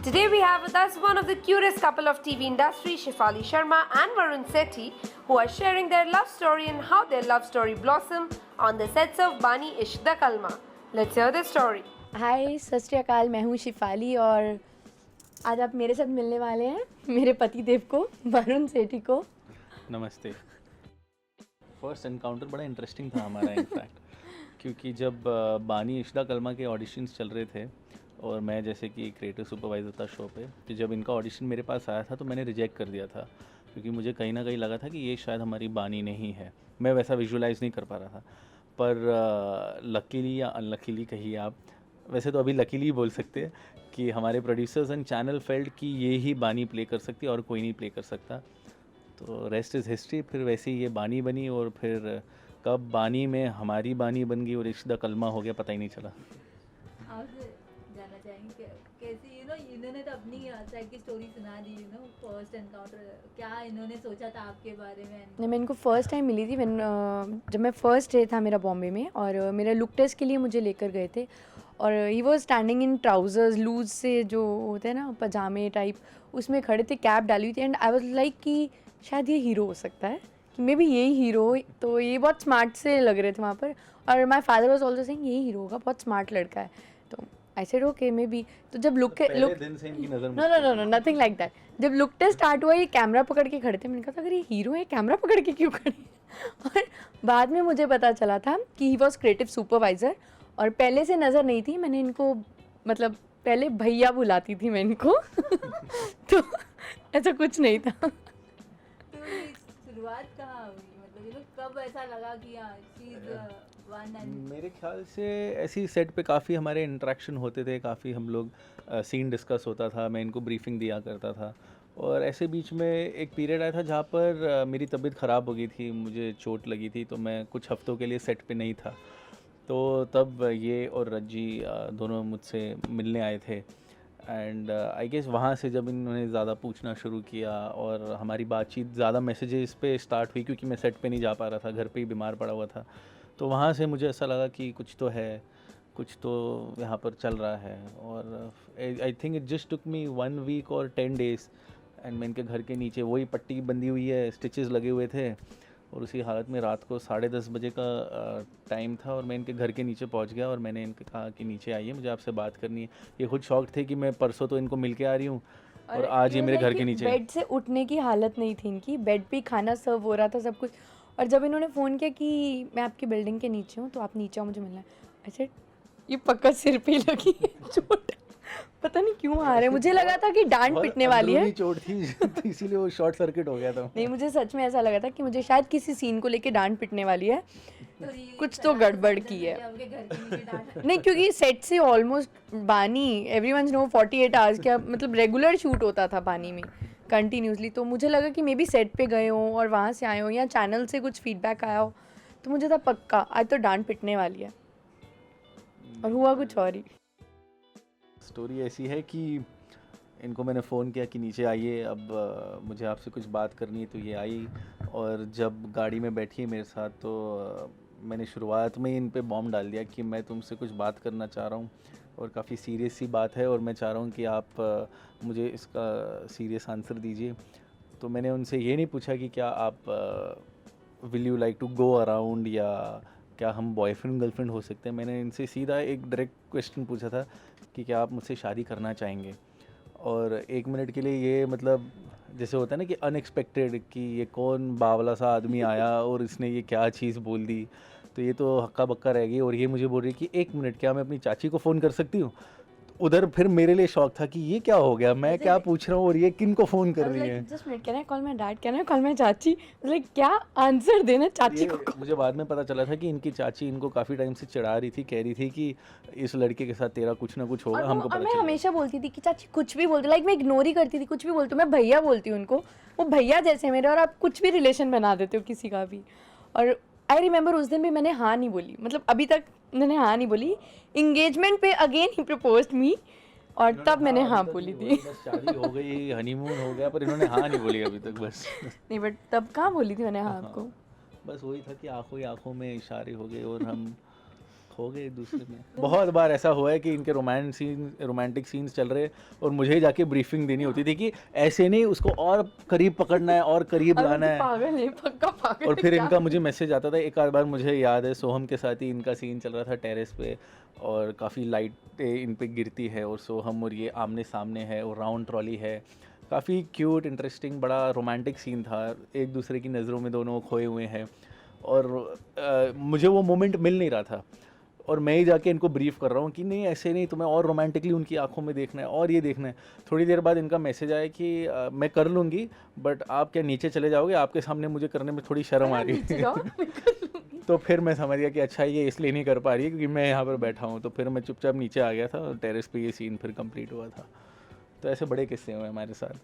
Today we have with us one of the cutest couple of TV industry, Shefali Sharma and Varun Sethi, who are sharing their love story and how their love story blossomed on the sets of Bani Ishq Da Kalma. Let's hear the story. हाय सत श्री अकाल, मैं हूँ शिफाली और आज आप मेरे साथ मिलने वाले हैं मेरे पति देव को, वरुण सेठी को। नमस्ते। फर्स्ट एनकाउंटर बड़ा इंटरेस्टिंग था हमारा इनफैक्ट क्योंकि जब बानी इश्क दा कलमा के ऑडिशंस चल रहे थे और मैं जैसे कि क्रिएटिव सुपरवाइज़र था शो पे, तो जब इनका ऑडिशन मेरे पास आया था तो मैंने रिजेक्ट कर दिया था क्योंकि मुझे कहीं ना कहीं लगा था कि ये शायद हमारी बानी नहीं है। मैं वैसा विजुलाइज़ नहीं कर पा रहा था, पर लकीली या अनलकीली कहिए आप, वैसे तो अभी लकीली बोल सकते हैं कि हमारे प्रोड्यूसर्स एंड चैनल फेल्ट कि ये ही बानी प्ले कर सकती है और कोई नहीं प्ले कर सकता। तो रेस्ट इज़ हिस्ट्री। फिर वैसे ही ये बानी बनी और फिर कब बानी में हमारी बानी बन गई और इश्क दा कलमा हो गया पता ही नहीं चला। आपसे जानना चाहेंगे कैसे इन्होंने तो अपनी साइड की स्टोरी सुना दी, फर्स्ट एनकाउंटर, क्या इन्होंने सोचा था आपके बारे में? नहीं, मैं इनको फ़र्स्ट टाइम मिली थी जब मैं फ़र्स्ट डे था मेरा बॉम्बे में और मेरा लुक टेस्ट के लिए मुझे लेकर गए थे और he was standing in trousers loose से जो होते हैं ना पजामे टाइप, उसमें खड़े थे, कैप डाली हुई थी एंड आई वॉज लाइक कि शायद ये हीरो हो सकता है, कि मे बी यही हीरो। तो ये बहुत स्मार्ट से लग रहे थे वहाँ पर और my father was also saying यही हीरो होगा, बहुत स्मार्ट लड़का है। तो I said okay may be. तो जब लुक दिन से इनकी नज़र नो नथिंग लाइक दैट। जब लुक टेस्ट स्टार्ट हुआ ये कैमरा पकड़ के खड़े थे, मैंने कहा था अगर ये हीरो है कैमरा पकड़ के क्यों खड़े और बाद में मुझे पता चला था कि ही वॉज क्रिएटिव सुपरवाइज़र और पहले से नज़र नहीं थी। मैंने इनको मतलब पहले भैया बुलाती थी मैं इनको तो ऐसा कुछ नहीं था। तो ये शुरुआत कहाँ हुई, मतलब कब ऐसा लगा कि हाँ शी इज वन? एंड मेरे ख्याल से ऐसी सेट पे काफ़ी हमारे इंटरेक्शन होते थे, काफ़ी हम लोग सीन डिस्कस होता था, मैं इनको ब्रीफिंग दिया करता था और ऐसे बीच में एक पीरियड आया था जहाँ पर मेरी तबीयत ख़राब हो गई थी, मुझे चोट लगी थी, तो मैं कुछ हफ्तों के लिए सेट पे नहीं था। तो तब ये और रज्जी दोनों मुझसे मिलने आए थे एंड आई गेस वहाँ से जब इन्होंने ज़्यादा पूछना शुरू किया और हमारी बातचीत ज़्यादा मैसेजेस पे स्टार्ट हुई क्योंकि मैं सेट पे नहीं जा पा रहा था, घर पे ही बीमार पड़ा हुआ था। तो वहाँ से मुझे ऐसा लगा कि कुछ तो है, कुछ तो यहाँ पर चल रहा है और I think it just took me 1 week और 10 days एंड मैं इनके घर के नीचे, वही पट्टी बंधी हुई है, स्टिचेस लगे हुए थे और उसी हालत में रात को 10:30 बजे का टाइम था और मैं इनके घर के नीचे पहुंच गया और मैंने इनके कहा कि नीचे आइए, मुझे आपसे बात करनी है। ये खुद शॉक थे कि मैं परसों तो इनको मिल के आ रही हूँ और आज ये मेरे घर के नीचे। बेड से उठने की हालत नहीं थी इनकी, बेड पे खाना सर्व हो रहा था सब कुछ। और जब इन्होंने फ़ोन किया कि मैं आपकी बिल्डिंग के नीचे हूँ तो आप नीचे आओ, मुझे मिलना है, ऐसे ये पक्का सिर पे लगी है चोट, पता नहीं क्यों आ रहा है। मुझे लगा था कि डांट पिटने वाली है, चोट थी इसीलिए वो शॉर्ट सर्किट हो गया था। नहीं मुझे सच में ऐसा लगा था कि मुझे शायद किसी सीन को लेके डांट पिटने वाली है, तो ये कुछ तो गड़बड़ की है। आपके घर के नीचे डांट नहीं क्योंकि सेट से ऑलमोस्ट बानी एवरीवन नो 48 आवर्स का मतलब रेगुलर शूट होता था बानी में कंटिन्यूसली। तो मुझे लगा कि मे बी सेट पे गए हों और वहाँ से आए हों या चैनल से कुछ फीडबैक आया हो, तो मुझे था पक्का आज तो डांट पिटने वाली है और हुआ कुछ और ही। स्टोरी ऐसी है कि इनको मैंने फ़ोन किया कि नीचे आइए, अब मुझे आपसे कुछ बात करनी है, तो ये आई और जब गाड़ी में बैठी मेरे साथ तो मैंने शुरुआत में ही इन पे बॉम्ब डाल दिया कि मैं तुमसे कुछ बात करना चाह रहा हूँ और काफ़ी सीरियस सी बात है और मैं चाह रहा हूँ कि आप मुझे इसका सीरियस आंसर दीजिए। तो मैंने उनसे ये नहीं पूछा कि क्या आप will you like to go around या क्या हम बॉयफ्रेंड गर्लफ्रेंड हो सकते हैं। मैंने इनसे सीधा एक डायरेक्ट क्वेश्चन पूछा था कि क्या आप मुझसे शादी करना चाहेंगे। और 1 मिनट के लिए ये मतलब जैसे होता है ना कि अनएक्सपेक्टेड कि ये कौन बावला सा आदमी आया और इसने ये क्या चीज़ बोल दी, तो ये तो हक्का बक्का रह गई और ये मुझे बोल रही कि 1 मिनट क्या मैं अपनी चाची को फ़ोन कर सकती हूँ। उधर फिर मेरे लिए शौक था कि ये क्या हो गया, मैं क्या पूछ रहा हूँ और ये किन को फ़ोन कर रही है। Just minute, can I call my dad, can I call my चाची, लाइक क्या आंसर देना चाची को। मुझे बाद में पता चला था कि इनकी चाची इनको काफ़ी टाइम से चिढ़ा रही थी, कह रही थी कि इस लड़के के साथ तेरा कुछ ना कुछ होगा, हमको पता मैं चला। हमेशा बोलती थी कि चाची कुछ भी बोलती, लाइक मैं इग्नोर ही करती थी, कुछ भी बोलती हूँ, मैं भैया बोलती हूँ उनको, वो भैया जैसे मेरे और आप कुछ भी रिलेशन बना देते हो किसी का भी। और आई रिमेंबर उस दिन भी मैंने हाँ नहीं बोली, मतलब अभी तक मैंने हाँ नहीं बोली। इंगेजमेंट पे अगेन ही प्रपोज्ड मी और तब मैंने हाँ बोली थी। शादी हो गई, हनीमून हो गया, पर इन्होंने हाँ नहीं बोली अभी तक बस। नहीं बट तब कहाँ बोली थी मैंने हाँ आपको। बस वही था कि आंखों ही आंखों में इशारे हो गए और हम खो गए एक दूसरे में। बहुत बार ऐसा हुआ है कि इनके रोमांटिक सीन्स चल रहे और मुझे ही जाके ब्रीफिंग देनी होती थी कि ऐसे नहीं, उसको और करीब पकड़ना है और करीब लाना है। पागल है, पक्का पागल और है, फिर क्या? इनका मुझे मैसेज आता था। एक आध बार मुझे याद है सोहम के साथ ही इनका सीन चल रहा था टेरेस पे, और काफ़ी लाइट इन पे गिरती है और सोहम और ये आमने सामने है और राउंड ट्रॉली है। काफ़ी क्यूट, इंटरेस्टिंग, बड़ा रोमांटिक सीन था। एक दूसरे की नज़रों में दोनों खोए हुए हैं और मुझे वो मोमेंट मिल नहीं रहा था, और मैं ही जाके इनको ब्रीफ कर रहा हूँ कि नहीं ऐसे नहीं, तुम्हें और रोमांटिकली उनकी आंखों में देखना है और ये देखना है। थोड़ी देर बाद इनका मैसेज आया कि मैं कर लूँगी, बट आप क्या नीचे चले जाओगे, आपके सामने मुझे करने में थोड़ी शर्म आ रही नीचे है। जाओ, मैं कर लूंगी। तो फिर मैं समझ गया कि अच्छा ये इसलिए नहीं कर पा रही है क्योंकि मैं यहाँ पर बैठा हूँ। तो फिर मैं चुपचाप नीचे आ गया था और टेरेस पे ये सीन फिर कंप्लीट हुआ था। तो ऐसे बड़े किस्से हुए हमारे साथ।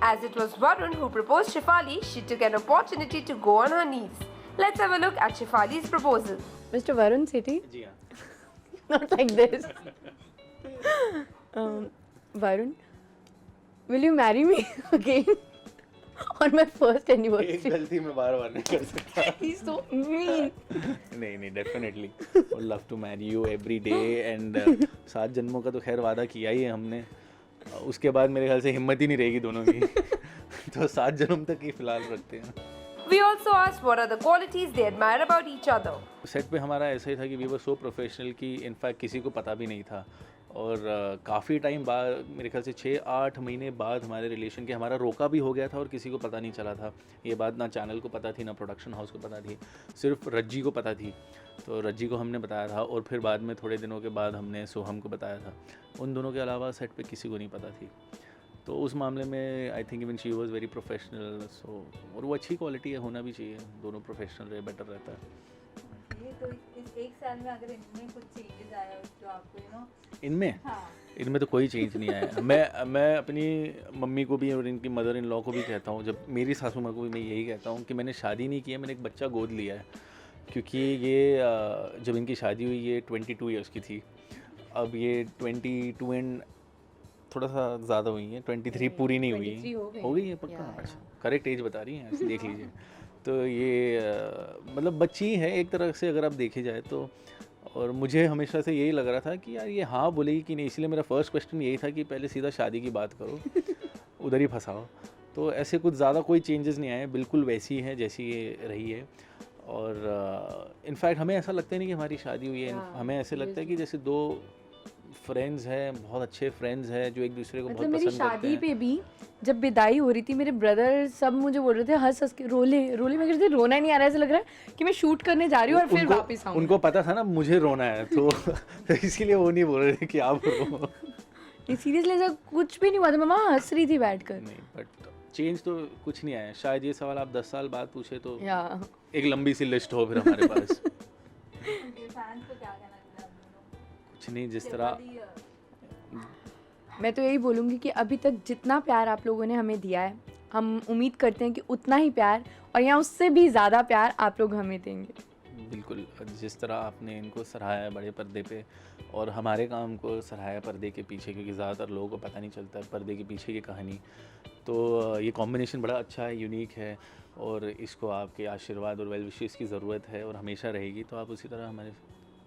As it was Varun who proposed Shefali, she took an opportunity to go on her knees. Let's have a look at Shefali's proposal. Mr. Varun Sethi, जी हाँ। not like this. Varun, will you marry me again on my first एक anniversary? गलती मैं बार बार नहीं कर सकता। He's so mean. नहीं definitely love to marry you every day and 7 जन्मों का तो खैर वादा किया ही है हमने। उसके बाद मेरे ख्याल से हिम्मत ही नहीं रहेगी दोनों की। तो 7 जन्म तक ही फिलहाल रखते हैं। We also asked what are the qualities they admire about each other. Set पे हमारा ऐसा ही था कि वी वर सो प्रोफेशनल कि इनफैक्ट किसी को पता भी नहीं था। और काफ़ी टाइम बाद, मेरे ख्याल से 6-8 महीने बाद हमारे रिलेशन के हमारा रोका भी हो गया था और किसी को पता नहीं चला था। ये बात ना चैनल को पता थी ना प्रोडक्शन हाउस को पता थी, सिर्फ रज्जी को पता थी। तो रज्जी को हमने बताया था और फिर बाद में थोड़े दिनों के बाद हमने सोहम को बताया था। उन दोनों के अलावा सेट पे किसी को नहीं पता थी। तो उस मामले में I think even she was very professional. So और वो अच्छी क्वालिटी है, होना भी चाहिए। दोनों प्रोफेशनल रहे बेटर रहता है। ये तो इस एक साल में अगर इनमें कुछ चेंजेस आया हो जो आपको इनमें हाँ इनमें तो कोई चेंज नहीं आया। मैं अपनी मम्मी को भी और इनकी मदर इन लॉ को भी कहता हूँ, जब मेरी सासू माँ को भी मैं यही कहता हूँ कि मैंने शादी नहीं की है, मैंने एक बच्चा गोद लिया है। क्योंकि ये जब इनकी शादी हुई ये 22 ईयर्स की थी, अब ये 22 एंड थोड़ा सा ज़्यादा हुई है, 23 पूरी नहीं हुई 23 हो गई। हो गई है पक्का। Yeah, अच्छा करेक्ट एज बता रही हैं, ऐसे देख लीजिए। तो ये मतलब बच्ची है एक तरह से अगर आप देखे जाए तो। और मुझे हमेशा से यही लग रहा था कि यार ये हाँ बोलेगी कि नहीं, इसलिए मेरा फर्स्ट क्वेश्चन यही था कि पहले सीधा शादी की बात करो, उधर ही फंसाओ। तो ऐसे कुछ ज़्यादा कोई चेंजेस नहीं आए, बिल्कुल वैसी है जैसी ये रही है। और इनफैक्ट हमें ऐसा लगता ही नहीं कि हमारी शादी हुई है। हाँ, हमें ऐसे लगता है कि जैसे 2 फ्रेंड्स हैं, बहुत अच्छे फ्रेंड्स हैं जो एक दूसरे को मतलब बहुत मेरी पसंद करते शादी हैं। पे भी जब विदाई हो रही थी, मेरे ब्रदर सब मुझे बोल रहे थे हंस हंस के, रोले रोले। मैं कह रही थी रोना नहीं आ रहा है, ऐसा लग रहा है कि मैं शूट करने जा रही हूँ और फिर वापस आऊँ। उनको पता था ना मुझे रोना है, तो इसीलिए वो नहीं बोल रहे थे कि आप रो। सीरियसली ऐसा कुछ भी नहीं हुआ था, मम्मा हंस रही थी बैठकर। नहीं बट चेंज तो कुछ नहीं आया। शायद ये सवाल आप 10 साल बाद पूछे तो या एक लंबी सी लिस्ट हो फिर हमारे पास। फैंस को क्या कहना चाहिए आप दोनों? कुछ नहीं, जिस तरह मैं तो यही बोलूँगी कि अभी तक जितना प्यार आप लोगों ने हमें दिया है, हम उम्मीद करते हैं कि उतना ही प्यार और या उससे भी ज़्यादा प्यार आप लोग हमें देंगे। बिल्कुल जिस तरह आपने इनको सराहाया बड़े पर्दे पे और हमारे काम को सराहाया पर्दे के पीछे, क्योंकि ज़्यादातर लोगों को पता नहीं चलता है पर्दे के पीछे की कहानी। तो ये कॉम्बिनेशन बड़ा अच्छा है, यूनिक है और इसको आपके आशीर्वाद और वेल विशेस की ज़रूरत है और हमेशा रहेगी। तो आप उसी तरह हमारे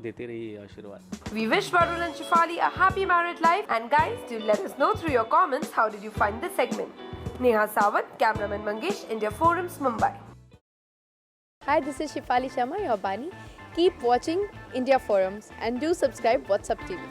देते रहिए आशीर्वाद। We wish Varun and Shefali a happy married life, and guys, do let us know through your comments how did you find this segment. Neha Sawant, cameraman Mangesh, India Forums, Mumbai. Hi, this is Shefali Sharma, your Bani. Keep watching India Forums and do subscribe WhatsApp TV.